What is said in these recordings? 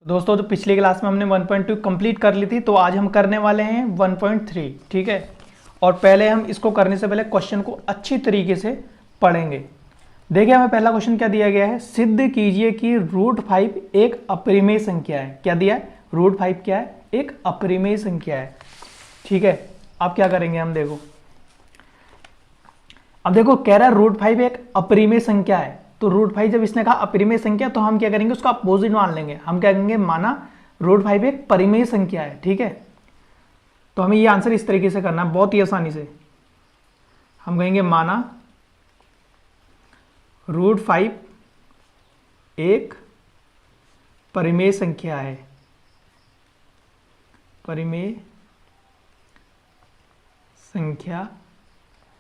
दोस्तों, तो पिछली क्लास में हमने 1.2 कंप्लीट कर ली थी, तो आज हम करने वाले हैं 1.3। ठीक है, और पहले हम इसको करने से पहले क्वेश्चन को अच्छी तरीके से पढ़ेंगे। देखिए, हमें पहला क्वेश्चन क्या दिया गया है, सिद्ध कीजिए कि √5 एक अपरिमेय संख्या है। क्या दिया है? √5 क्या है? एक अपरिमेय संख्या है। ठीक है, अब क्या करेंगे हम, देखो अब देखो कह रहा है √5 एक अपरिमेय संख्या है। तो √5 जब इसने कहा अपरिमेय संख्या, तो हम क्या करेंगे, उसका अपोजिट मान लेंगे। हम क्या कहेंगे, माना √5 एक परिमेय संख्या है। ठीक है, तो हमें ये आंसर इस तरीके से करना है, बहुत ही आसानी से। हम कहेंगे माना √5 एक परिमेय संख्या है। परिमेय संख्या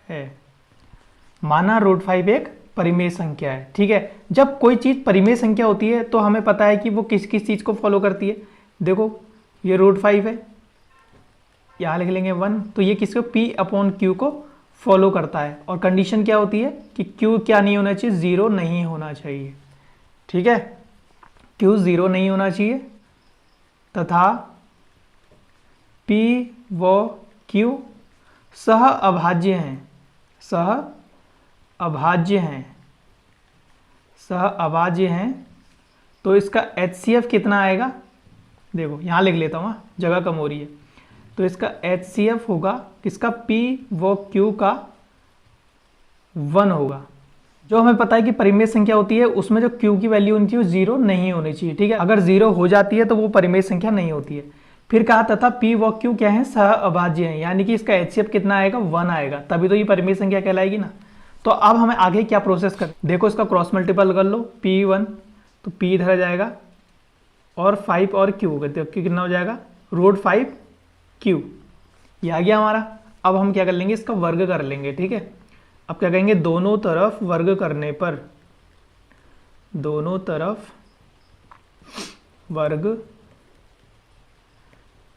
है, माना √5 एक परिमेय संख्या है। ठीक है, जब कोई चीज परिमेय संख्या होती है तो हमें पता है कि वो किस किस चीज को फॉलो करती है। देखो, ये √5 है, यहां लिख लेंगे 1, तो ये किसको, P/Q को फॉलो करता है। और कंडीशन क्या होती है कि Q क्या नहीं होना चाहिए, 0 नहीं होना चाहिए। ठीक है, Q 0 नहीं होना चाहिए तथा P व Q सह अभाज्य हैं। सह अभाज्य हैं, सह अभाज्य हैं। तो इसका HCF कितना आएगा, देखो यहां लिख लेता हूं, जगह कम हो रही है। तो इसका HCF होगा किसका, P व Q का 1 होगा। जो हमें पता है कि परिमेय संख्या होती है उसमें जो Q की वैल्यू होनी चाहिए 0 नहीं होनी चाहिए। ठीक है, अगर 0 हो जाती है तो वो परिमेय संख्या नहीं होती है। फिर कहा तथा P व Q क्या है, सह अभाज्य हैं, यानी कि इसका HCF कितना आएगा, 1 आएगा, तभी तो ये परिमेय संख्या कहलाएगी ना। तो अब हमें आगे क्या प्रोसेस कर, देखो इसका क्रॉस मल्टीपल कर लो, P1 तो P इधर आ जाएगा और 5 और Q होगा, तो Q कितना हो जाएगा, √5 Q, ये आ गया हमारा। अब हम क्या कर लेंगे, इसका वर्ग कर लेंगे। ठीक है, अब क्या कहेंगे, दोनों तरफ वर्ग करने पर, दोनों तरफ वर्ग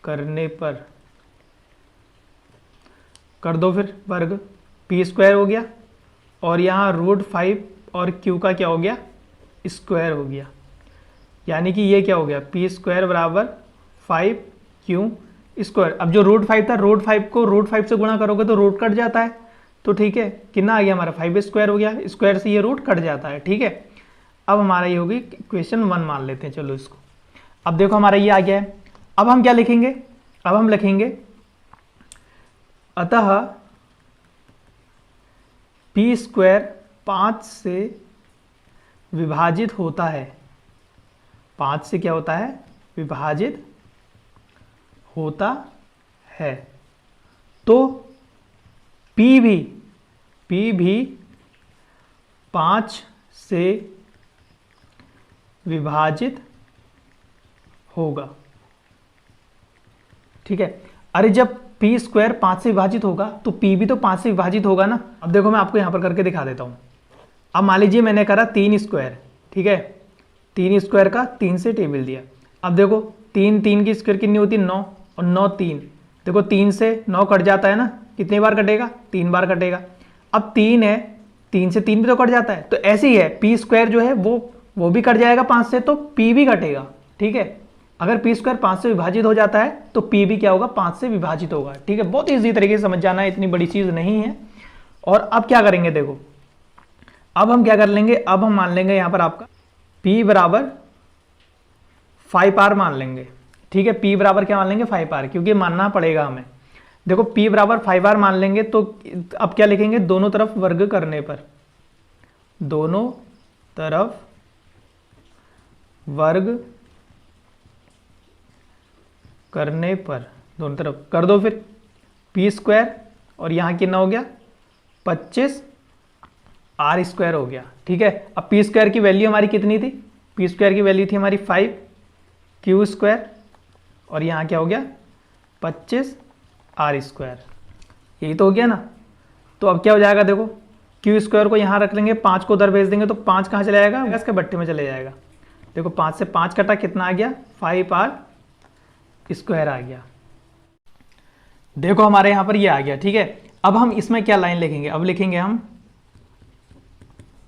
करने पर कर दो, फिर वर्ग P² हो गया और यहाँ √5 और Q का क्या हो गया, स्क्वायर हो गया। यानी कि ये क्या हो गया, P² बराबर 5Q²। अब जो √5 था, √5 को √5 से गुणा करोगे तो रूट कट जाता है। तो ठीक है, कितना आ गया हमारा, 5² हो गया, स्क्वायर से ये रूट कट जाता है। ठीक है, अब हमारा ये होगी इक्वेशन 1 मान लेते हैं, चलो इसको। अब देखो हमारा ये आ गया है। अब हम क्या लिखेंगे, अब हम लिखेंगे अतः P² 5 से विभाजित होता है। 5 से क्या होता है, विभाजित होता है। तो P भी 5 से विभाजित होगा। ठीक है, अरे जब P² 5 से विभाजित होगा तो P भी तो 5 से विभाजित होगा ना। अब देखो मैं आपको यहां पर करके दिखा देता हूं। अब मान लीजिए मैंने करा 3²। ठीक है, 3² का 3 से टेबल दिया। अब देखो 3 की स्क्वायर कितनी होती है, 9, और 9 3, देखो 3 से 9 कट जाता है ना, कितनी बार कटेगा, 3 बार कटेगा। अब 3 है, 3 से 3 भी तो कट जाता है, तो ऐसे ही है, P² जो है वो भी कट जाएगा 5 से, तो P भी कटेगा। ठीक है, अगर P² 5 से विभाजित हो जाता है तो P भी क्या होगा, 5 से विभाजित होगा। ठीक है, बहुत इजी तरीके से समझ जाना है, इतनी बड़ी चीज नहीं है। और अब क्या करेंगे, देखो अब हम क्या कर लेंगे, अब हम मान लेंगे यहां पर आपका P बराबर 5R मान लेंगे। ठीक है, P बराबर क्या मान लेंगे, 5R, क्योंकि मानना पड़ेगा हमें। देखो P बराबर 5R मान लेंगे तो अब क्या लिखेंगे, दोनों तरफ वर्ग करने पर, दोनों तरफ वर्ग करने पर, दोनों तरफ कर दो, फिर P² और यहां कितना हो गया, 25R² हो गया। ठीक है, अब P² की वैल्यू हमारी कितनी थी, P² की वैल्यू थी हमारी 5Q² और यहां क्या हो गया, 25R²। यही तो हो गया ना। तो अब क्या हो जाएगा, देखो Q² को यहां रख लेंगे, 5 को उधर भेज देंगे तो 5 कहां चला जाएगा, इसके बट्टे में चले जाएगा। देखो 5 से 5 कटा, कितना आ गया, 5R² आ गया। देखो हमारे यहां पर ये आ गया। ठीक है, अब हम इसमें क्या लाइन लिखेंगे, अब लिखेंगे हम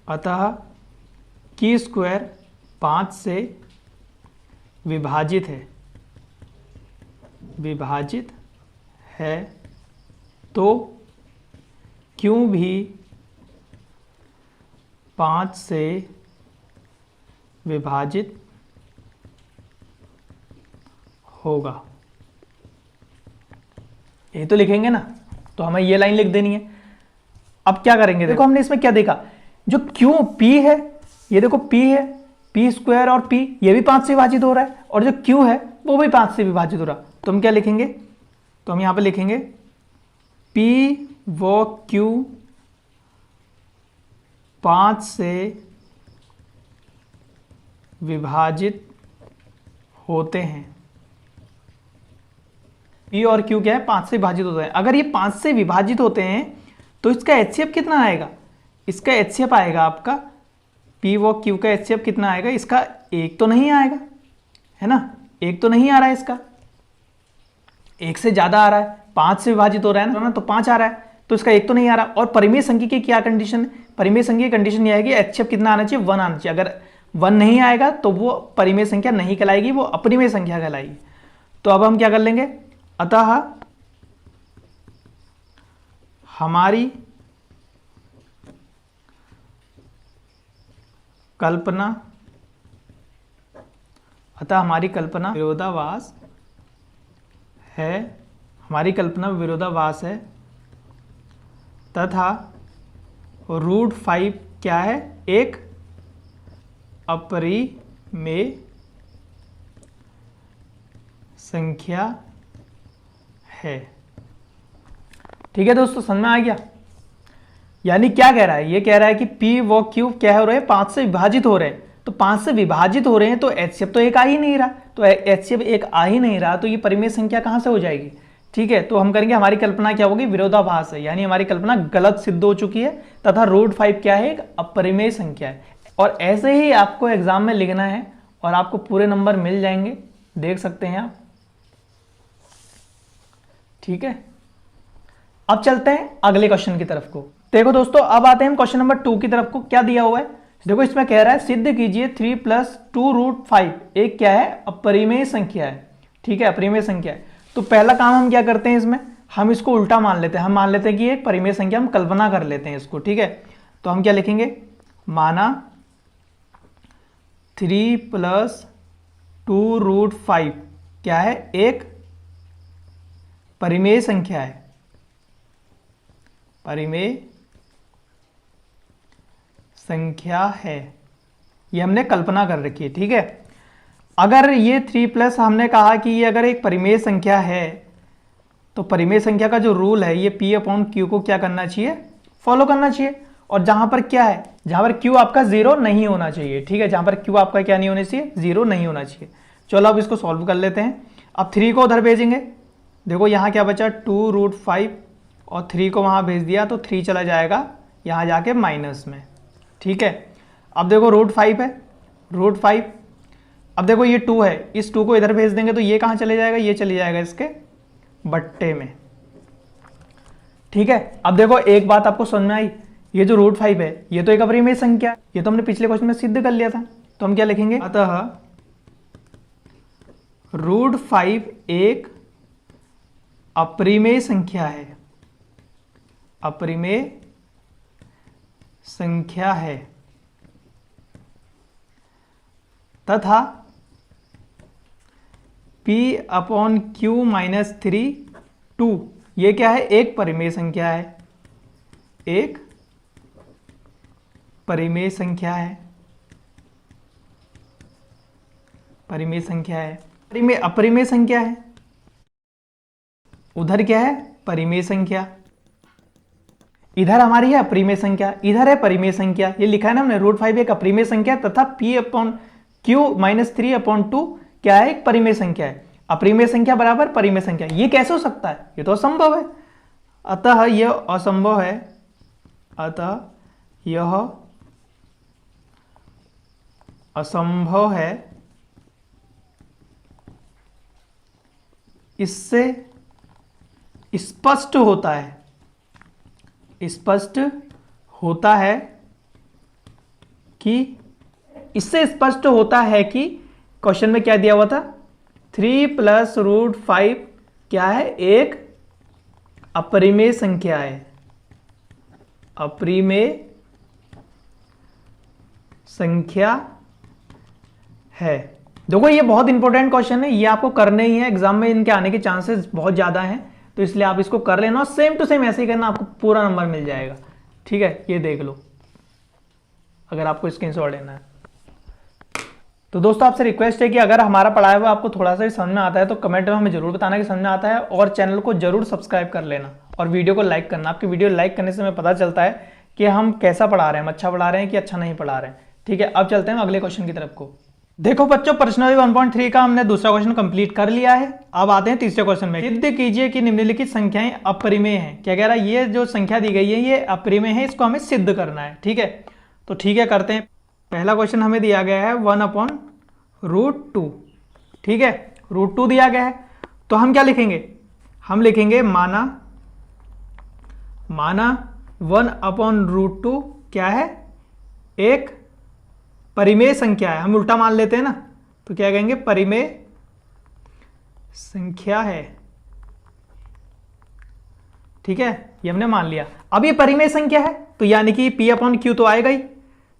अतः Q² 5 से विभाजित है तो Q भी 5 से विभाजित होगा। ये तो लिखेंगे ना, तो हमें ये लाइन लिख देनी है। अब क्या करेंगे, देखो हमने इसमें क्या देखा, जो Q P है, ये देखो P है, P स्क्वायर और P ये भी 5 से विभाजित हो रहा है, और जो Q है वो भी 5 से विभाजित हो रहा है। तो हम क्या लिखेंगे, तो हम यहां पे लिखेंगे P व Q 5 से विभाजित होते हैं। P और Q क्या है, 5 से विभाजित होते हैं। अगर ये 5 से विभाजित होते हैं तो इसका HCF कितना आएगा, इसका HCF आएगा आपका P व Q का HCF कितना आएगा, इसका 1 तो नहीं आएगा, है ना, 1 तो नहीं आ रहा है, इसका 1 से ज्यादा आ रहा है, 5 से विभाजित हो रहा है ना, तो 5 आ रहा है, तो इसका 1 तो नहीं आ रहा। और परिमेय संख्या की क्या कंडीशन है, परिमेय संख्या की कंडीशन यह है कि HCF कितना आना चाहिए, 1 आना चाहिए। अगर 1 नहीं आएगा तो वो परिमेय संख्या नहीं कहलाएगी, वो अपरिमेय संख्या कहलाएगी। तो अब हम क्या कर लेंगे, अतः हमारी कल्पना विरोधाभास है, हमारी कल्पना विरोधाभास है तथा √5 क्या है, एक अपरिमेय संख्या है। ठीक है दोस्तों, समझ में आ गया। यानी क्या कह रहा है, ये कह रहा है कि P व Q क्या हो रहे हैं, 5 से विभाजित हो रहे हैं। तो 5 से विभाजित हो रहे हैं तो HCF तो एक आ ही नहीं रहा, तो HCF एक आ ही नहीं रहा, तो ये परिमेय संख्या कहां से हो जाएगी। ठीक है, तो हम करेंगे, हमारी कल्पना क्या होगी, विरोधाभास है, यानी हमारी कल्पना गलत सिद्ध हो चुकी है तथा √5 क्या है, एक अपरिमेय संख्या है। और ऐसे ही आपको एग्जाम में लिखना है और आपको पूरे नंबर मिल जाएंगे, देख सकते हैं आप। ठीक है, अब चलते हैं अगले क्वेश्चन की तरफ को। देखो दोस्तों, अब आते हैं हम क्वेश्चन नंबर 2 की तरफ को। क्या दिया हुआ है, देखो इसमें कह रहा है सिद्ध कीजिए 3 + 2√5 एक क्या है, अपरिमेय संख्या है। ठीक है, अपरिमेय संख्या है। तो पहला काम हम क्या करते हैं, इसमें हम इसको उल्टा मान लेते हैं, हम मान लेते हैं कि एक परिमेय संख्या, हम कल्पना कर लेते हैं इसको। ठीक है, तो हम क्या लिखेंगे, माना 3 + 2√5 क्या है, एक परिमेय संख्या है, परिमेय संख्या है। ये हमने कल्पना कर रखी है। ठीक है, अगर ये 3+ हमने कहा कि ये अगर एक परिमेय संख्या है तो परिमेय संख्या का जो रूल है ये P/Q को क्या करना चाहिए, फॉलो करना चाहिए। और जहां पर क्या है, जहां पर Q आपका 0 नहीं होना चाहिए। ठीक है, जहां पर Q आपका क्या नहीं होना चाहिए, 0 नहीं होना चाहिए। चलो अब इसको सॉल्व कर लेते हैं। अब 3 को उधर भेजेंगे, देखो यहाँ क्या बचा, 2√5 और 3 को वहां भेज दिया तो 3 चला जाएगा यहाँ जाके माइनस में। ठीक है, अब देखो √5 है, √5, अब देखो ये 2 है, इस 2 को इधर भेज देंगे तो ये कहाँ चले जाएगा, ये चले जाएगा इसके बट्टे में। ठीक है, अब देखो एक बात आपको समझ में आई, ये जो √5 है ये तो एक अपरिमेय संख्या है, ये तो हमने पिछले क्वेश्चन में सिद्ध कर लिया था। तो हम क्या लिखेंगे, अतः √5 एक अपरिमेय संख्या है, अपरिमेय संख्या है तथा P/Q - 3 2 ये क्या है, एक परिमेय संख्या है, एक परिमेय संख्या है, परिमेय संख्या है, परिमेय अपरिमेय संख्या है, उधर क्या है, परिमेय संख्या, इधर हमारी है अपरिमेय संख्या, इधर है परिमेय संख्या। ये लिखा है ना हमने, √5 एक अपरिमेय संख्या तथा P/Q - 3/2 क्या है, एक परिमेय संख्या है। अपरिमेय संख्या बराबर परिमेय संख्या, ये कैसे हो सकता है, ये तो असंभव है। अतः यह असंभव है, अतः यह असंभव है। इससे स्पष्ट होता है, स्पष्ट होता है कि, इससे स्पष्ट होता है कि क्वेश्चन में क्या दिया हुआ था, 3 + √5 क्या है, एक अपरिमेय संख्या है, अपरिमेय संख्या है। देखो ये बहुत इंपॉर्टेंट क्वेश्चन है, ये आपको करने ही है, एग्जाम में इनके आने के चांसेस बहुत ज्यादा हैं, तो इसलिए आप इसको कर लेना और सेम टू सेम ऐसे ही करना, आपको पूरा नंबर मिल जाएगा। ठीक है, ये देख लो अगर आपको स्क्रीनशॉट लेना है। तो दोस्तों आपसे रिक्वेस्ट है कि अगर हमारा पढ़ाया हुआ आपको थोड़ा सा भी समझ में आता है तो कमेंट में हमें जरूर बताना कि समझ में आता है, और चैनल को जरूर सब्सक्राइब कर लेना और वीडियो को लाइक करना। आपकी वीडियो लाइक करने से हमें पता चलता है कि हम कैसा पढ़ा रहे हैं, हम अच्छा पढ़ा रहे हैं कि अच्छा नहीं पढ़ा रहे हैं। ठीक है, अब चलते हैं अगले क्वेश्चन की तरफ को। देखो बच्चों, प्रश्नावली 1.3 का हमने दूसरा क्वेश्चन कंप्लीट कर लिया है। अब आते हैं तीसरे क्वेश्चन में। सिद्ध कीजिए कि निम्नलिखित संख्याएं अपरिमेय हैं। क्या कह रहा है, ये जो संख्या दी गई है ये अपरिमेय है, इसको हमें सिद्ध करना है। ठीक है, तो ठीक है करते हैं। पहला क्वेश्चन हमें दिया गया है 1/√2। ठीक है, √2 दिया गया है, तो हम क्या लिखेंगे, हम लिखेंगे माना 1/√2 क्या है, एक परिमेय संख्या है। हम उल्टा मान लेते हैं ना, तो क्या कहेंगे, परिमेय संख्या है। ठीक है, ये हमने मान लिया। अब ये परिमेय संख्या है तो यानी कि P/Q तो आएगा ही,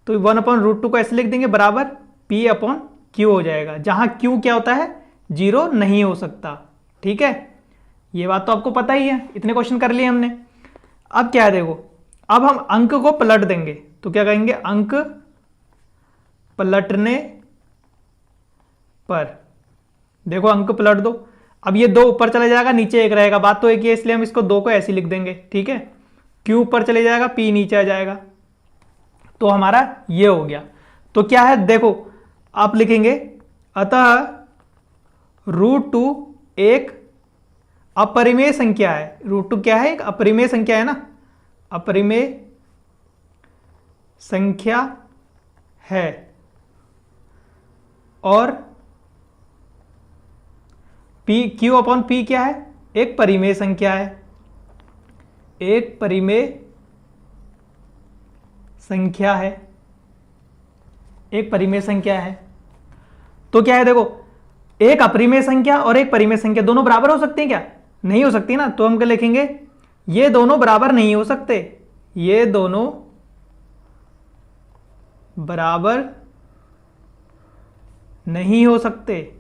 तो 1/√2 को ऐसे लिख देंगे बराबर P/Q हो जाएगा, जहां Q क्या होता है, 0 नहीं हो सकता। ठीक है, ये बात तो आपको पता ही है, इतने क्वेश्चन कर लिए हमने। अब क्या है, देखो अब हम अंक को पलट देंगे, तो क्या कहेंगे, अंक पलटने पर, देखो अंक पलट दो। अब ये 2 ऊपर चले जाएगा, नीचे 1 रहेगा, बात तो एक ही है, इसलिए हम इसको 2 को ऐसे लिख देंगे। ठीक है, Q ऊपर चले जाएगा, P नीचे आ जाएगा, तो हमारा ये हो गया। तो क्या है, देखो आप लिखेंगे अतः √2 एक अपरिमेय संख्या है। √2 क्या है, एक अपरिमेय संख्या है ना, अपरिमेय संख्या है, और Q/P क्या है, एक परिमेय संख्या है, एक परिमेय संख्या है, एक परिमेय संख्या है। तो क्या है, देखो एक अपरिमेय संख्या और एक परिमेय संख्या दोनों बराबर हो सकती हैं क्या, नहीं हो सकती ना, तो हम क्या लिखेंगे, ये दोनों बराबर नहीं हो सकते, ये दोनों बराबर नहीं हो सकते,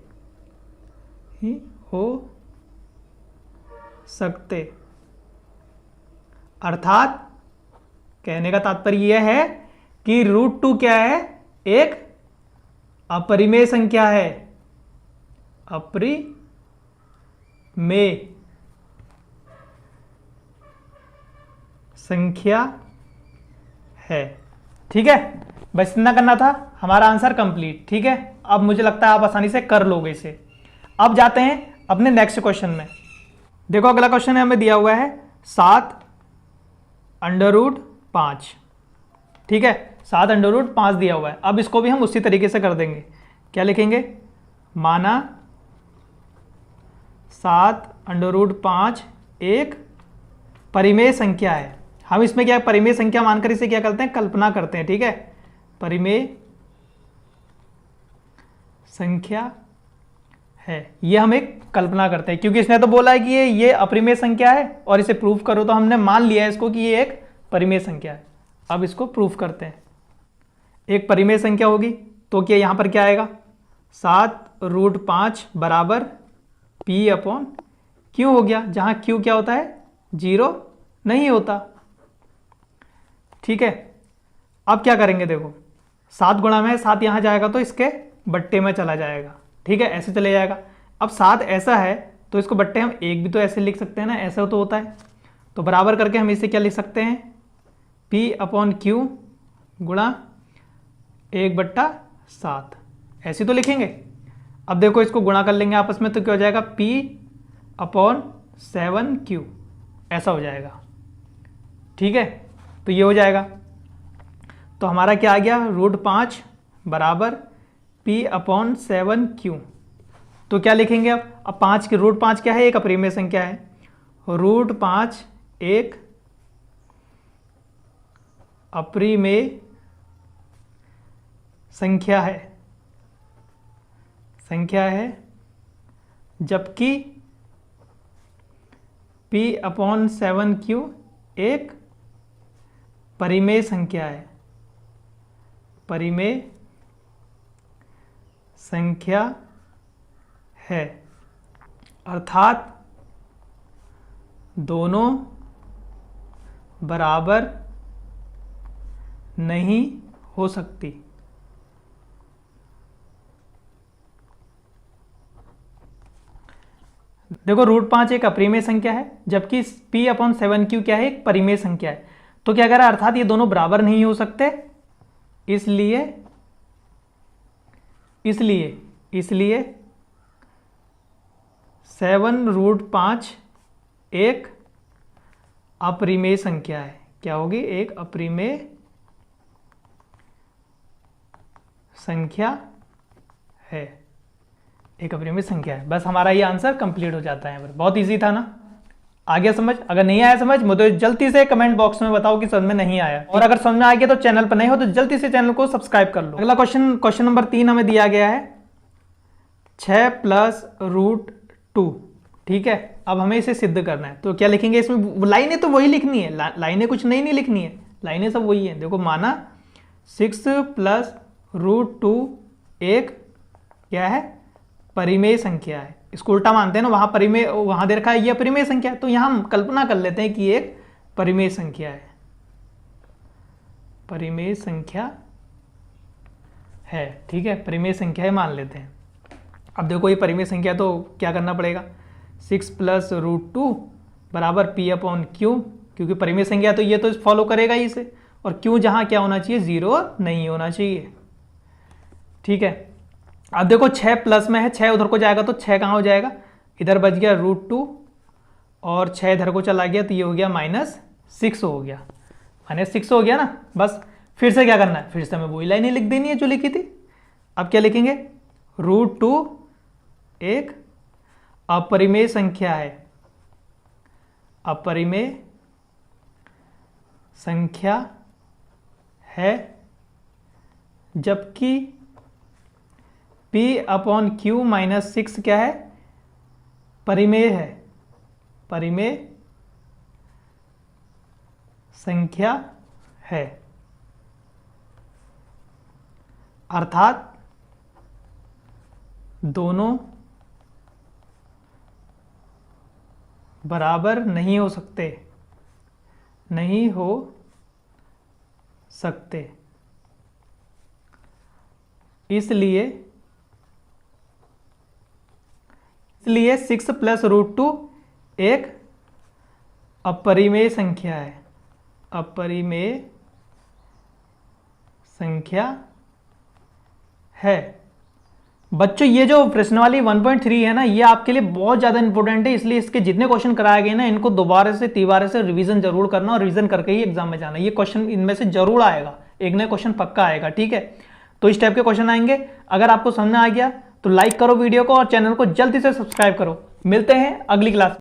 हो सकते। अर्थात कहने का तात्पर्य यह है कि √2 क्या है, एक अपरिमेय संख्या है, अपरिमेय संख्या है। ठीक है, बस इतना करना था, हमारा आंसर कंप्लीट। ठीक है, अब मुझे लगता है आप आसानी से कर लोगे इसे। अब जाते हैं अपने नेक्स्ट क्वेश्चन में। देखो अगला क्वेश्चन है, हमें दिया हुआ है 7√5। ठीक है, 7√5 दिया हुआ है। अब इसको भी हम उसी तरीके से कर देंगे, क्या लिखेंगे, माना 7√5 एक परिमेय संख्या है। हम इसमें क्या परिमेय संख्या मानकर इसे क्या करते हैं, कल्पना करते हैं। ठीक है, परिमेय संख्या है, ये हम एक कल्पना करते हैं, क्योंकि इसने तो बोला है कि ये अपरिमेय संख्या है और इसे प्रूफ करो, तो हमने मान लिया है इसको कि ये एक परिमेय संख्या है। अब इसको प्रूफ करते हैं। एक परिमेय संख्या होगी तो क्या यहां पर क्या आएगा, 7√5 बराबर P/Q हो गया, जहां Q क्या होता है, 0 नहीं होता। ठीक है, अब क्या करेंगे, देखो 7 गुणा में 7 यहां जाएगा तो इसके बट्टे में चला जाएगा। ठीक है, ऐसे चले जाएगा। अब 7 ऐसा है तो इसको बट्टे हम 1 भी तो ऐसे लिख सकते हैं ना, ऐसा तो होता है, तो बराबर करके हम इसे क्या लिख सकते हैं, P/Q गुणा 1/7 ऐसे तो लिखेंगे। अब देखो इसको गुणा कर लेंगे आपस में, तो क्या हो जाएगा, P/7Q ऐसा हो जाएगा। ठीक है, तो ये हो जाएगा। तो हमारा क्या आ गया, √5 बराबर P/7Q। तो क्या लिखेंगे अब 5 की √5 क्या है, एक अपरिमेय संख्या है, √5 एक अपरिमेय संख्या है। संख्या है, जबकि P/7Q एक परिमेय संख्या है, परिमेय संख्या है, अर्थात दोनों बराबर नहीं हो सकती। देखो √5 एक अपरिमेय संख्या है, जबकि P/7Q क्या है, एक परिमेय संख्या है। तो क्या कह रहा है, अर्थात ये दोनों बराबर नहीं हो सकते, इसलिए 7√5 एक अपरिमेय संख्या है। क्या होगी, एक अपरिमेय संख्या है, एक अपरिमेय संख्या है। बस हमारा ये आंसर कंप्लीट हो जाता है यहाँ पर। बहुत इजी था ना, आ गया समझ? अगर नहीं आया समझ मुझे जल्दी से कमेंट बॉक्स में बताओ कि समझ में नहीं आया, और अगर समझ में आ गया तो चैनल पर नहीं हो तो जल्दी से चैनल को सब्सक्राइब कर लो। अगला क्वेश्चन नंबर 3 हमें दिया गया है 6 + √2। ठीक है, अब हमें इसे सिद्ध करना है। तो क्या लिखेंगे इसमें, लाइनें तो वही लिखनी है, लाइनें कुछ नहीं लिखनी है, लाइनें सब वही है। देखो माना 6 + √2 एक क्या है, परिमेय संख्या है। इसको उल्टा मानते हैं ना, वहां परिमेय, वहां दे रखा है ये परिमेय संख्या है, तो यहां हम कल्पना कर लेते हैं कि एक परिमेय संख्या है, परिमेय संख्या है। ठीक है, परिमेय संख्या है मान लेते हैं। अब देखो ये परिमेय संख्या, तो क्या करना पड़ेगा, 6 + √2 बराबर P/Q, क्योंकि परिमेय संख्या तो ये तो फॉलो करेगा ही इसे, और Q जहां क्या होना चाहिए, 0 नहीं होना चाहिए। ठीक है, अब देखो 6 प्लस में है, 6 उधर को जाएगा तो 6 कहाँ हो जाएगा, इधर बच गया √2, और 6 इधर को चला गया तो ये हो गया -6 हो गया, -6 हो गया ना। बस फिर से क्या करना है, फिर से हमें वही लाइनें लिख देनी है जो लिखी थी। अब क्या लिखेंगे, √2 एक अपरिमेय संख्या है, अपरिमेय संख्या है, जबकि P/Q -6 क्या है, परिमेय है, परिमेय संख्या है, अर्थात दोनों बराबर नहीं हो सकते, नहीं हो सकते। इसलिए 6 + √2 एक अपरिमेय संख्या है, अपरिमेय संख्या है। बच्चों ये जो प्रश्न वाली 1.3 है ना, ये आपके लिए बहुत ज़्यादा इंपॉर्टेंट है, इसलिए इसके जितने क्वेश्चन कराए गए ना, इनको दोबारा से तीबारे से रिवीजन जरूर करना, और रिवीजन करके ही एग्जाम में जाना। ये क्वेश्चन इनमें से जरूर आएगा, एक नया क्वेश्चन पक्का आएगा। ठीक है, तो इस टाइप के क्वेश्चन आएंगे। अगर आपको समझ में आ गया तो लाइक करो वीडियो को, और चैनल को जल्दी से सब्सक्राइब करो। मिलते हैं अगली क्लास।